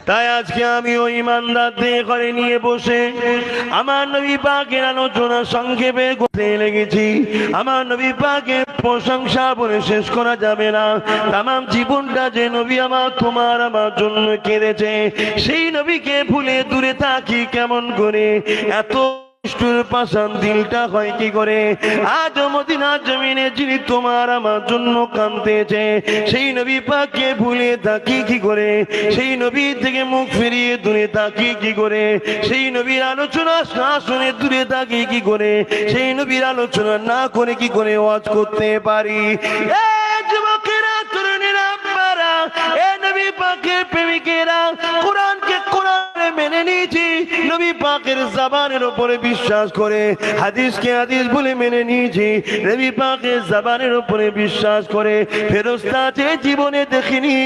তাই আজকে আমি ওই ইমানদারদের ঘরে নিয়ে বসে আমার নবী পাকের আলোচনা সংক্ষেপে করতে লেগেছি। আমার নবী পাকের প্রশংসা বলে শেষ করা যাবে না। তাম জীবনটা যে নবী আমার তোমার আমার জন্য কেঁদেছে, সেই নবীকে ভুলে দূরে থাকি কেমন করে? এত পাষাণ দিলটা হয় কি করে? আজ মদিনার জমিনে যিনি তোমার আমার জন্য কাঁদতেছে, সেই নবী পাককে ভুলে থাকি কি করে? সেই নবী থেকে মুখ ফিরিয়ে দূরে থাকি কি করে? সেই নবীর আলোচনা না শুনে দূরে থাকি কি করে? সেই নবীর আলোচনা না করে কি করে ওয়াজ করতে পারি? যুবকেরা, তরুণীরা, আব্বারা, এ নবী পাকের প্রেমিকেরা, কোরআনকে কোরআনে মেনে নিয়েছি, নবী পাকের জবানের উপরে বিশ্বাস করে, হাদিসকে হাদিস বলে মেনে নিয়েছি, নবী পাকের জবানের উপরে বিশ্বাস করে। ফেরেশতা যে জীবনে দেখিনি,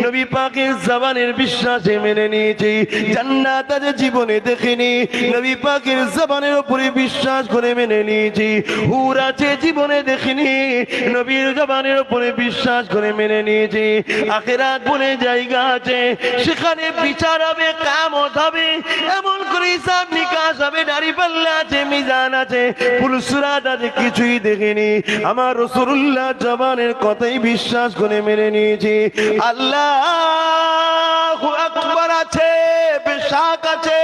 নবী পাকের জবানের বিশ্বাসে মেনে নিয়েছি। জান্নাত যে জীবনে দেখিনি, নবী পাকের জবানের উপরে বিশ্বাস করে মেনে নিয়েছি। হুর আছে জীবনে দেখিনি, নবীর জবানের উপরে বিশ্বাস করে মেনে নিয়েছি। আখিরাত বলে জায়গা আছে, সেখানে বিচার হবে, কিয়ামত হবে, এমন করে হিসাব নিকাশ হবে, দাঁড়িপাল্লা আছে, মিজান আছে, পুলসিরাত আছে, কিছুই দেখিনি। আমার রাসূলুল্লাহ জবানের কথাই বিশ্বাস করে মেনে নিয়েছি। আল্লাহু আকবার আছে, বেশাক আছে,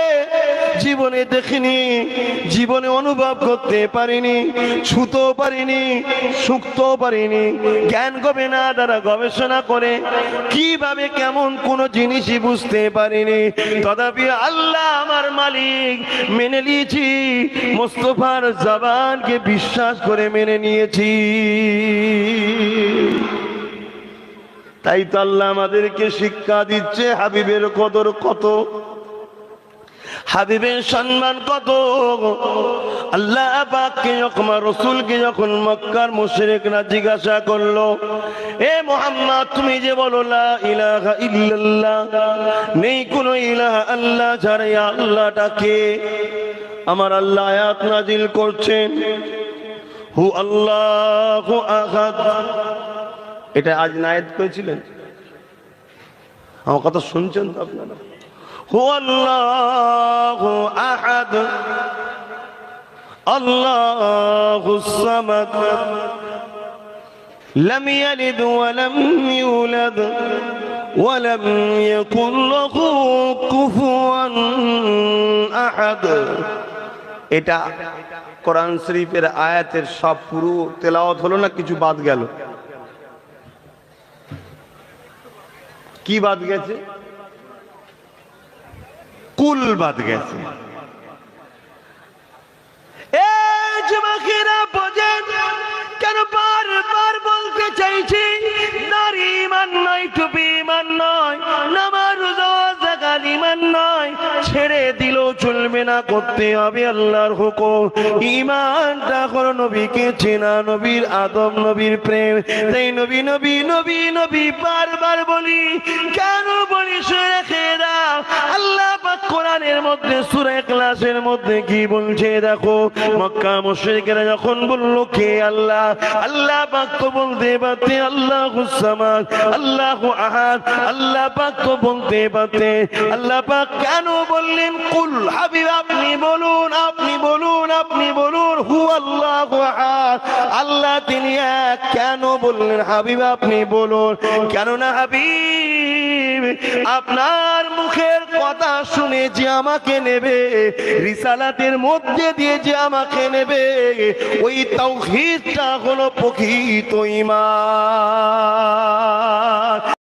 জীবনে দেখিনি, জীবনে অনুভব করতে পারিনি, ছুঁতেও পারিনি, শুকতেও পারিনি। জ্ঞান গবেষণা দ্বারা গবেষণা করে কিভাবে কেমন কোন জিনিসই বুঝতে পারিনি। তথাপি আল্লাহ আমার মালিক মেনে নিয়েছি, মুস্তাফার জবানকে বিশ্বাস করে মেনে নিয়েছি। তাই তো আল্লাহ আমাদেরকে শিক্ষা দিচ্ছে হাবিবের কদর কত, হাবিবের সম্মান কত। আল্লাহ পাককে যখন, রাসূলকে যখন মক্কার মুশরিকরা জিজ্ঞাসা করলো, এ মুহাম্মদ তুমি যে বলো লা ইলাহা ইল্লাল্লাহ, নেই কোনো ইলাহা আল্লাহ ছাড়া, আল্লাহটা কে? আমার আল্লাহ আয়াত নাজিল করছেন, হু আল্লাহু আহাদ। এটা আজ নায়েত করেছিলেন, আমার কথা শুনছেন তো আপনারা? هو الله أحد الله الصمد لم يلد ولم يولد ولم يكن له كفوا أحد। এটা কোরআন শরীফের আয়াতের সব পুরো তেলাওয়াত হলো না, কিছু বাদ গেল। কি বাদ গেছে? কুল বাদ গেছে। এ যুবকেরা বোঝেন কেন বারবার বলতে চাইছি, নারী ঈমান নয়, টুপি ঈমান নয়, নামাজ রোজা যাকাত ঈমান নয়, ছেড়ে দিলেও চলবে না, করতে হবে আল্লাহর হুকুম। ঈমানটা হলো নবীকে চেনা, নবীর আদব, নবীর প্রেম। তাই নবী নবী নবী নবী বারবার বলি। কেন বলি? শুনে খেয়ে দাও, আল্লাহ পাক কোরআনের মধ্যে সূরা ইখলাসের মধ্যে কি বলছে দেখো। মক্কা মুশরিকরা যখন বলল কে আল্লাহ, আল্লাহ পাক তো বলতে পারতে আল্লাহুস সামাদ, আল্লাহু আহাদ, আল্লাহ পাক তো বলতে পারতে। আল্লাহ পাক কেন বললেন কুল? হাবিব আপনি বলুন, আপনি বলুন, আপনি বলুন, হু আল্লাহু আহাদ, আল্লাহ তিনি এক। কেন বললেন হাবিব আপনি বলুন? কেননা হাবিব আপনার মুখের কথা শুনে যে আমাকে নেবে, রিসালাতের মধ্যে দিয়ে যে আমাকে নেবে, ওই তাওহীদটা হলো প্রকৃত ঈমান।